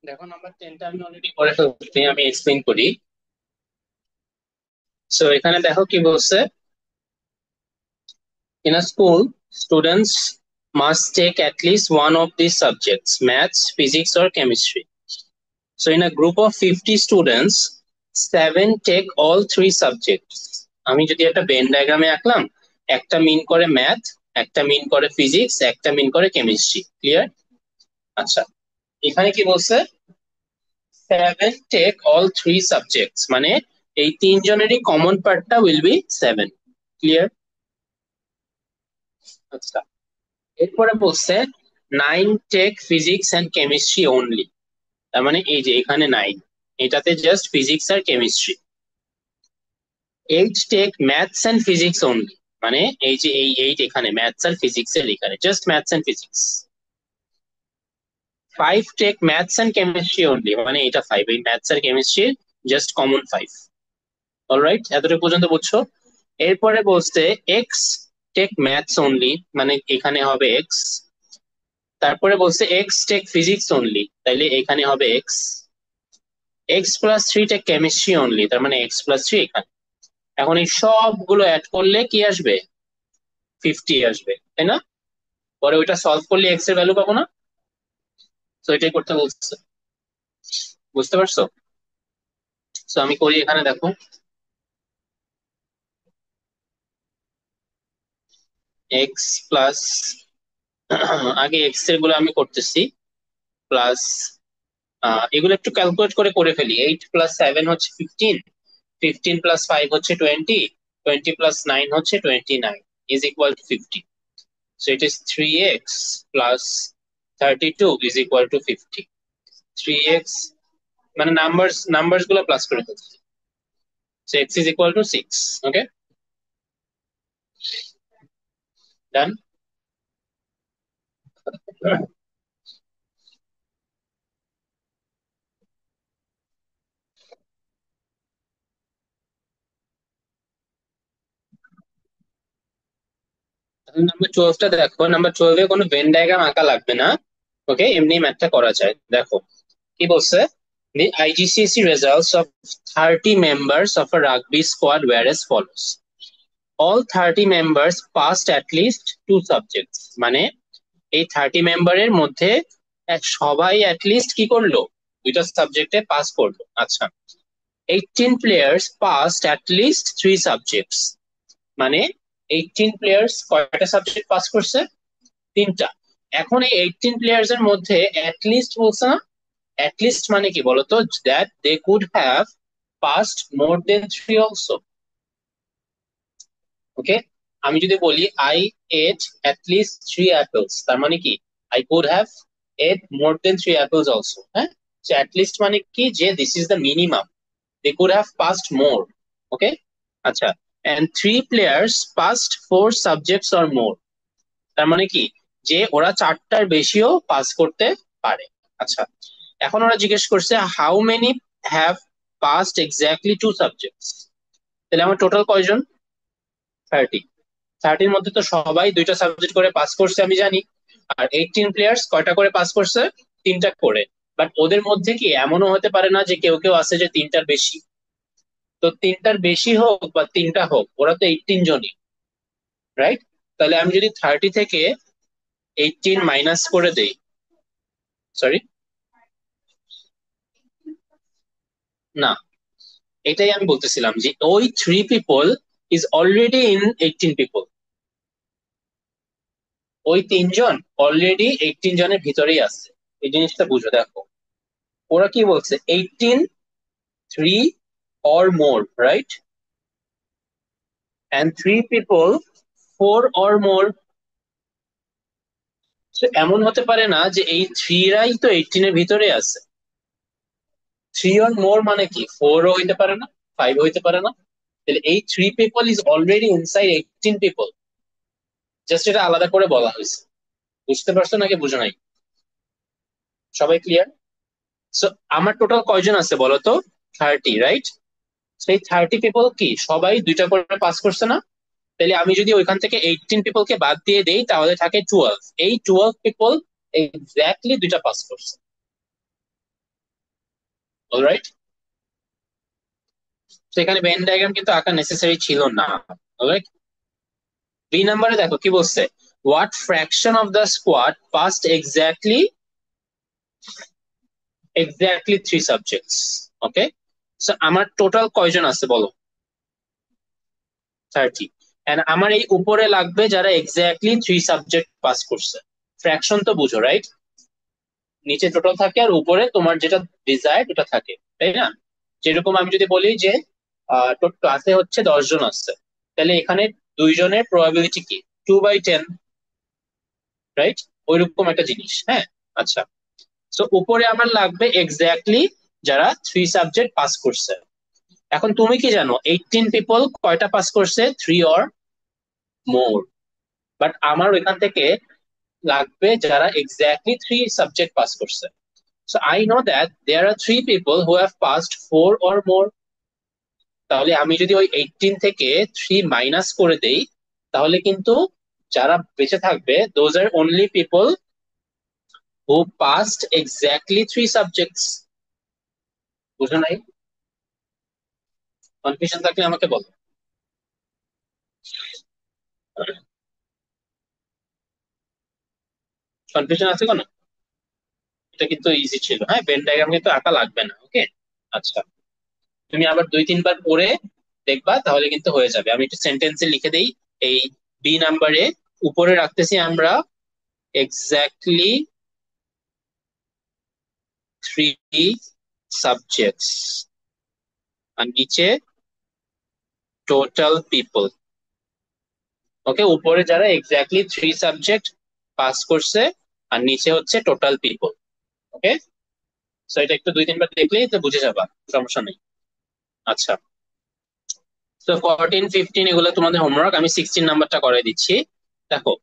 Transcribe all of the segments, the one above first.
দেখো নাম্বার 10টা আমি অলরেডি করে ফেলছি, আমি এক্সপ্লেইন করি। সো এখানে দেখো কি বলছে, in a school students must take at least one of these subjects, maths, physics or chemistry. So in a group of 50 students, 7 take all three subjects. আমি যদি একটা ভেন ডায়াগ্রামে আঁকলাম, একটা মিন করে ম্যাথ, একটা মিন করে ফিজিক্স, একটা মিন করে কেমিস্ট্রি। ক্লিয়ার? আচ্ছা, এখানে কি বলছে, 7 take all three subjects, মানে এই তিনজনেরই কমন পার্টটা উইল বি 7। ক্লিয়ার? আচ্ছা, এরপরে বলছে 9 take physics and chemistry only. তার মানে এই যে এখানে 9, এটাতে জাস্ট ফিজিক্স আর chemistry. 8 take maths and physics only, মানে এই যে এই 8 এখানে ম্যাথস আর ফিজিক্স এর এখানে just maths and physics. 5 take maths and chemistry only, মানে এটা 5, এই ম্যাথস আর কেমিস্ট্রি জাস্ট কমন 5। অলরাইট, এতটুকু পর্যন্ত বুঝছো? এরপরে বলছে এক্স টেক ম্যাথস অনলি, মানে এখানে হবে এক্স। তারপরে বলছে এক্স টেক ফিজিক্স অনলি, তাইলে এখানে হবে X. X plus three take chemistry only, তার মানে এক্স প্লাস থ্রি এখানে। এখন এই সবগুলো অ্যাড করলে কি আসবে? 50 আসবে, তাই না? পরে ওইটা সলভ করলে এক্স এর ভ্যালু পাবো না? তো এটাই করতে বলছে। বুঝতে পারছো? তো আমি করি, এখানে দেখো, এক্স প্লাস, আগে এক্স এর গুলো আমি করতেছি, প্লাস এগুলো একটু ক্যালকুলেট করে করে ফেলি। 8 প্লাস 7 হচ্ছে 15, 15 প্লাস 5 হচ্ছে 20, 20 প্লাস 9 হচ্ছে 29, is equal two 50। So it is 3x plus 32 is equal to 50. 3x মানে নাম্বারস গুলো প্লাস করে ফেলছি। So x is equal to 6. Okay, done. Number 12টা দেখো, নাম্বার 12 এ কোনো ভেন ডায়াগ্রাম আঁকা লাগবে না। ওকে, এমনি ম্যাথটা করা যায়। দেখো কি বলছে, the IGCSE results of 30 members of a rugby squad were as follows. All 30 members passed at least two subjects, মানে এই 30 মেম্বারের মধ্যে সবাই অ্যাটলিস্ট কি করলো? দুইটা সাবজেক্টে পাস করলো। আচ্ছা, 18 players passed at least three subjects, মানে 18 প্লেয়ার্স কয়টা সাবজেক্ট পাস করছে? তিনটা। এখন এই 18 প্লেয়ার্স এর মধ্যে অ্যাটলিস্ট বলছে না? অ্যাটলিস্ট মানে কি বলতো, that they could have passed more than three also. Okay, আমি যদি বলি I ate at least three apples, তার মানে কি I could have ate more than three apples also. হ্যাঁ, সো অ্যাটলিস্ট মানে কি, যে this is the minimum, they could have passed more. Okay, আচ্ছা, and three players passed four subjects or more, তার মানে কি, যে ওরা চারটার বেশিও পাস করতে পারে। আচ্ছা, এখন ওরা জিজ্ঞেস করছে how many have passed exactly two subjects. তাহলে আমার টোটাল কয়জন? 30। 30-র মধ্যে তো সবাই দুইটা সাবজেক্ট করে পাস করছে আমি জানি। আর 18 প্লেয়ার্স কয়টা করে পাস করছে? তিনটা করে। বাট ওদের মধ্যে কি এমনও হতে পারে না যে কেউ কেউ আছে যে তিনটার বেশি? তো তিনটার বেশি হোক বা তিনটা হোক, ওরা তো 18 জনই, রাইট? তাহলে আমি যদি 30 থেকে 18 মাইনাস করে দেই, সরি, না, এটাই আমি বলতেছিলাম যে ওই three people is already in 18 people. ওই তিনজন অলরেডি 18 জনের ভিতরেই আছে। এই জিনিসটা বুঝো। দেখো ওরা কি বলছে, 18 three or more, right? And three people, four or more. So এমন হতে পারে না যে এই থ্রিরাই তো 18 এর ভিতরে আছে? থ্রি or more মানে কি, ফোরও হইতে পারে না, ফাইভ হইতে পারে না? তাহলে এই three people is already inside 18 people. Just এটা আলাদা করে বলা হয়েছে। বুঝতে পারছো নাকি বুঝো নাই? সবাই ক্লিয়ার? সো আমার টোটাল কয়জন আছে বলো তো? 30, রাইট? সেই 30 পিপল কি সবাই দুইটা করে পাস করছে না? তাহলে আমি যদি ওইখান থেকে 18 পিপল কে বাদ দিয়ে দেই, তাহলে থাকে 12। এই 12 পিপল এক্স্যাক্টলি দুইটা পাস করছে। অলরাইট, তো এখানে ভেন ডায়াগ্রাম কিন্তু আঁকা নেসেসারি ছিল না। অলরাইট, বি নাম্বারে দেখো কি বলছে, what fraction of the squad past exactly three subjects. Okay, so আমার টোটাল কয়জন আছে বলো? 30। এন্ড আমার এই উপরে লাগবে যারা এক্স্যাক্টলি থ্রি সাবজেক্ট পাস করছে। ফ্র্যাকশন তো বুঝো, রাইট? নিচে টোটাল থাকে আর উপরে তোমার যেটা ডিজায়ার্ড ওটা থাকে, তাই না? যেরকম আমি যদি বলি যে ক্লাসে হচ্ছে 10 জন আছে, তাহলে এখানে দুইজনের প্রবাবিলিটি কি? 2/10, রাইট? ওইরকম একটা জিনিস, হ্যাঁ। আচ্ছা, তো উপরে আমার লাগবে এক্স্যাক্টলি যারা থ্রি সাবজেক্ট পাস করছে। এখন তুমি কি জানো 18 পিপল কয়টা পাস করছে? 3 or more। বাট আমার ওইখান থেকে লাগবে যারা এক্স্যাক্টলি থ্রি সাবজেক্ট পাস করছে। So I know that there are 3 people who have passed 4 or more. তাহলে আমি যদি ওই 18 থেকে 3 মাইনাস করে দেই, তাহলে কিন্তু যারা বেঁচে থাকবে those are only people who passed exactly 3 subjects। বুঝো নাই? কনফিউশন থাকলে আমাকে বলো। কনফিউশন আছে কোনো? এটা কিন্তু ইজি ছিল, হ্যাঁ। ভেন ডায়াগ্রাম কিন্তু আঁকা লাগবে না। ওকে, আচ্ছা, তুমি আবার 2-3 বার পড়ে দেখবা, তাহলে কিন্তু হয়ে যাবে। আমি একটু সেন্টেন্সে লিখে দেই। এই বি নাম্বারে উপরে রাখতেছি আমরা এক্স্যাক্টলি থ্রি সাবজেক্টস, আর নিচে টোটাল পিপল। ওকে, উপরে যারা এক্স্যাক্টলি থ্রি সাবজেক্ট পাস করছে, আর নিচে হচ্ছে টোটাল পিপল। ওকে, সো এটা একটু 2-3 বার দেখলেই তো বুঝে যাবা, সমস্যা নেই। আচ্ছা, তো 14, 15 এগুলো তোমাদের হোমওয়ার্ক। আমি 16 নাম্বারটা করে দিচ্ছি। দেখো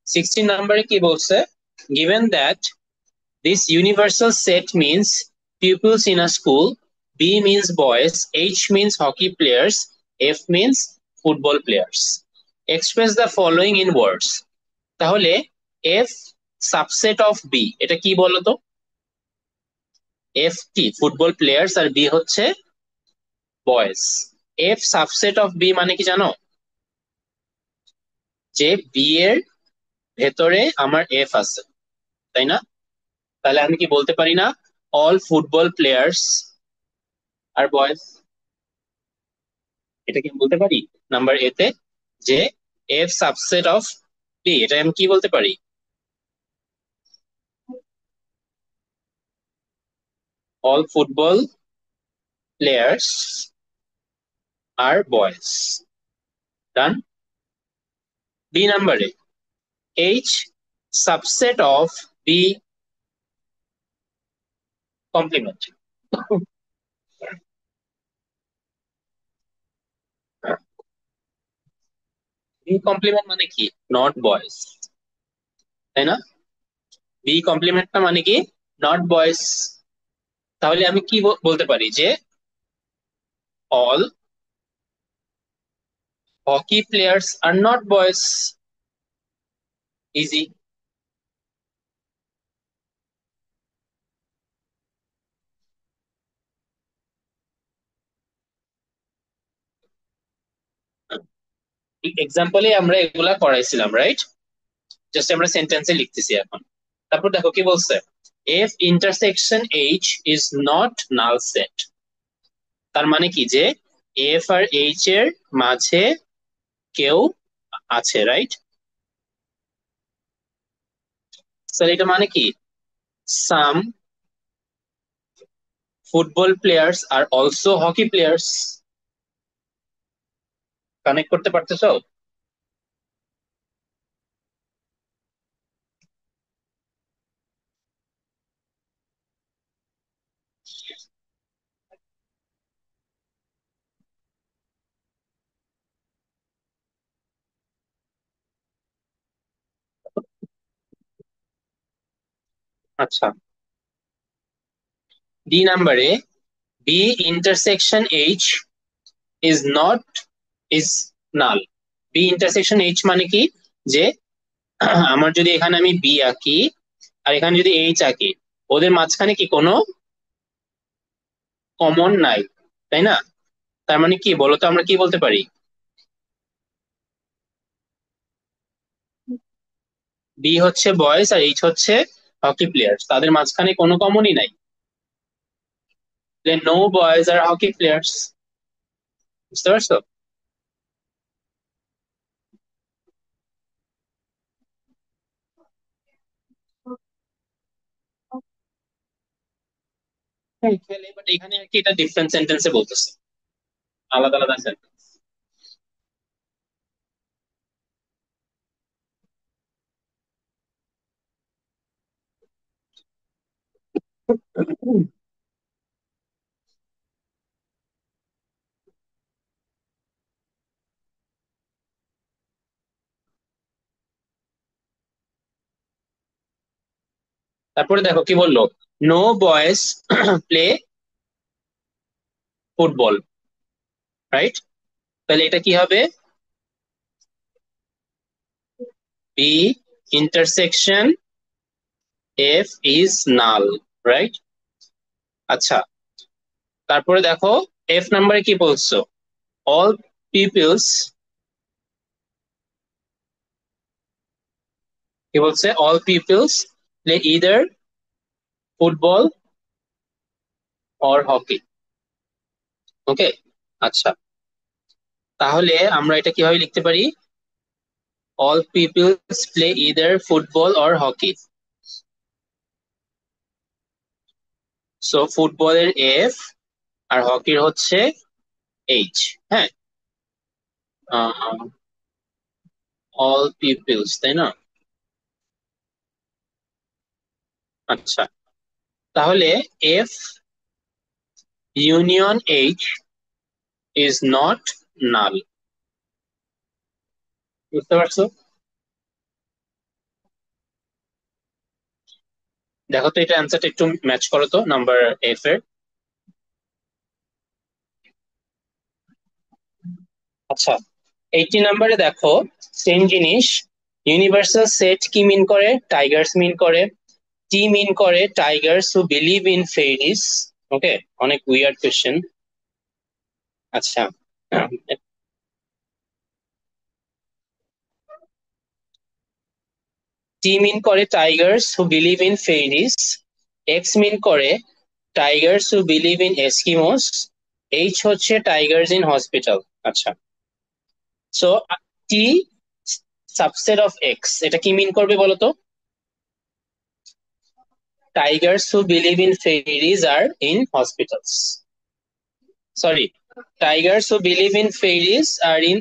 16 নাম্বারে কি বলছে, given that this universal set means pupils in a school, B means boys, H means hockey players, F means football players. Express the following in words. তাহলে F সাবসেট অফ B এটা কি বলো তো? F কি? Football players, আর B হচ্ছে boys. F subset of B মানে কি জানো? যে B এর ভেতরে আমার F আছে, তাই না? তাহলে আমি কি বলতে পারি না অল ফুটবল প্লেয়ার্স আর বয়েজ? এটা কি আমি বলতে পারি নাম্বার এ তে, যে এফ সাবসেট অফ বি? এটা আমি কি বলতে পারি? অল ফুটবল প্লেয়ার্স আর বয়েজ। ডান। বি নাম্বারে H subset of B complement. B complement মানে কি? নট বয়েজ, তাই না? বি কমপ্লিমেন্টটা মানে কি? Not boys. তাহলে আমি কি বলতে পারি যে all hockey players are not boys. Easy. এক্সাম্পলে আমরা এগুলা করাইছিলাম, রাইট? জাস্ট আমরা সেন্টেন্সে লিখতেছি এখন। তারপর দেখো কি বলছে, F intersection H is not null set. তার মানে কি যে এফ আর এইচ এর মাঝে কেউ আছে, রাইট? স্যার এটা মানে কি? Some football players are also hockey players. Connect করতে পারতেছো? আচ্ছা, ডি নাম্বারে B intersection H is not is null. B intersection H মানে কি? যে আমার যদি এখানে আমি বি আঁকি আর এখানে যদি এইচ আঁকি, ওদের মাঝখানে কি কোনো কমন নাই, তাই না? তার মানে কি বলতো, আমরা কি বলতে পারি? বি হচ্ছে বয়েজ আর এইচ হচ্ছে হকি প্লেয়ার্স, তাদের মাঝখানে কোনো কমনই নাই। নো বয়েজ আর হকি প্লেয়ার্স। বুঝতে পারছো? হ্যাঁ খেলে, বাট এখানে আর কি এটা ডিফারেন্ট সেন্টেন্সে বলতেছে, আলাদা আলাদা সেন্টেন্স। তারপরে দেখো কি বললো, no boys play football, right? তাহলে এটা কি হবে? B intersection F is null, right? আচ্ছা, তারপরে দেখো এফ নাম্বারে কি বলছো, অল পিপলস, কি বলছে? All peoples play either football or hockey. Okay, আচ্ছা, তাহলে আমরা এটা কিভাবে লিখতে পারি? All peoples play either football or hockey. So ফুটবলের এফ আর হকির হচ্ছে এইচ। হ্যাঁ, অল পিপলস, তাই না? আচ্ছা, তাহলে F union H is not নাল। বুঝতে পারছো? দেখো তো এটা অ্যান্সারটা একটু ম্যাচ করো তো নাম্বার এফ এর। আচ্ছা, 80 নাম্বারে দেখো সেম জিনিস, ইউনিভার্সাল সেট কি মিন করে? টাইগার্স মিন করে। টি মিন করে tigers who believe in fairies. Okay, অনেক উইয়ার্ড কোয়েশ্চেন। আচ্ছা, টি মিন করে tigers who believe in fairies, X mean করে tigers who believe in Eskimos, H হচ্ছে টাইগার্স ইন হসপিটাল। আচ্ছা, so T subset of X এটা কি মিন করবে বলো তো? Tigers who believe in fairies are in hospitals. Sorry, tigers who believe in fairies are in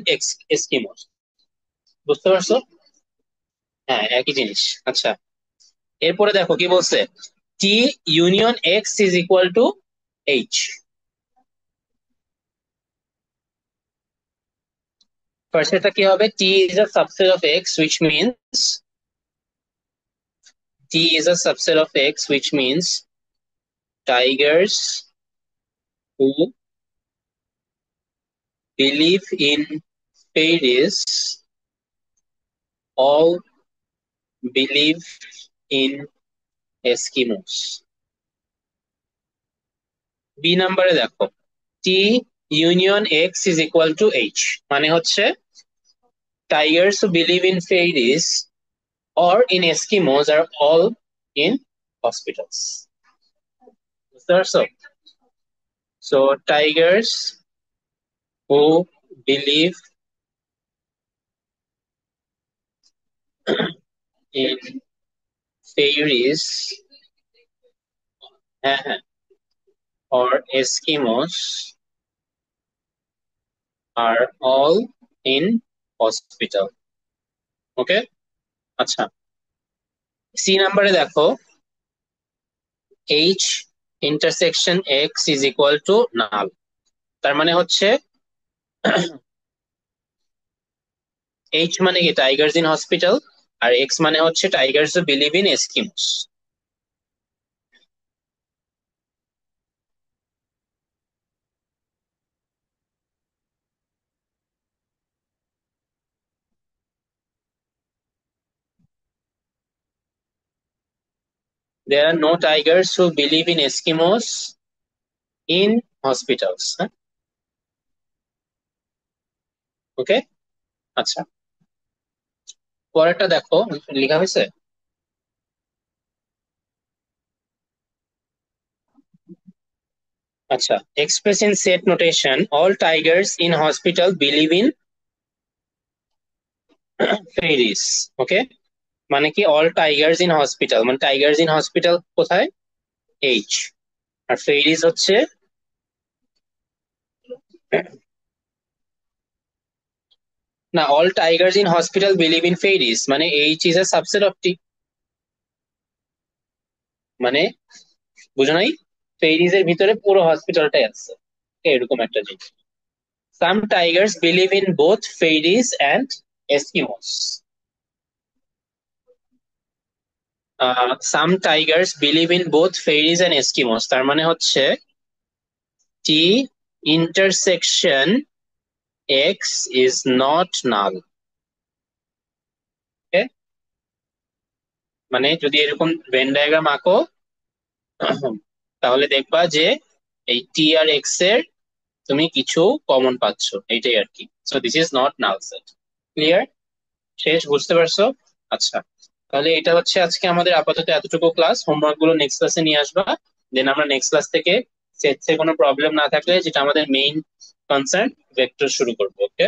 Eskimos. বুঝতে পারছো? হ্যাঁ, একই জিনিস। আচ্ছা, এরপরে দেখো কি বলছে, T union X is equal to H. First এটা কি হবে? T is a subset of X which means T is a subset of X which means tigers who believe in fairies all believe in Eskimos. B নাম্বারে দেখো, T union X is equal to H, মানে হচ্ছে tigers who believe in fairies or in Eskimos are all in hospitals. বুঝতে পারছো? So tigers who believe in fairies, হ্যাঁ হ্যাঁ, or Eskimos are all in hospital. Okay, আচ্ছা, C নাম্বারে দেখো, H intersection X is equal to null, তার মানে হচ্ছে এইচ মানে কি টাইগার্স ইন হসপিটাল, আর এক্স মানে হচ্ছে Tigers believe in Eskimos. There are no tigers who believe in Eskimos in hospitals. হ্যাঁ, ওকে। আচ্ছা, পরেরটা দেখো লেখা হয়েছে। আচ্ছা, express in set notation all tigers in hospital believe in fairies. Okay, মানে কি অল টাইগার্স ইন হসপিটাল, মানে টাইগার্স ইন হসপিটাল কোথায়, এইচ, আর ফেরিস হচ্ছে, না, all tigers in hospital believe in fairies মানে H is a subset of T, মানে বুঝো নাই, ফেরিস এর ভিতরে পুরো হসপিটালটাই আছে। Okay, এরকম একটা জিনিস। Some tigers believe in both fairies and Eskimos. Some tigers believe in both fairies and Eskimos, তার মানে হচ্ছে T intersection X is not null. মানে যদি এরকম ভেন ডায়াগ্রাম আঁকো তাহলে দেখবা যে এই টি আর এক্স এর তুমি কিছু কমন পাচ্ছ, এইটাই আর কি। So this is not null set. Clear? শেষ, বুঝতে পারছো? আচ্ছা, তাহলে এটা হচ্ছে আজকে আমাদের আপাতত এতটুকু ক্লাস। হোমওয়ার্ক গুলো নেক্সট ক্লাসে নিয়ে আসবা। দেন আমরা নেক্সট ক্লাস থেকে সেটসে কোনো প্রবলেম না থাকলে, যেটা আমাদের মেইন কনসার্ন, ভেক্টর শুরু করবো। ওকে।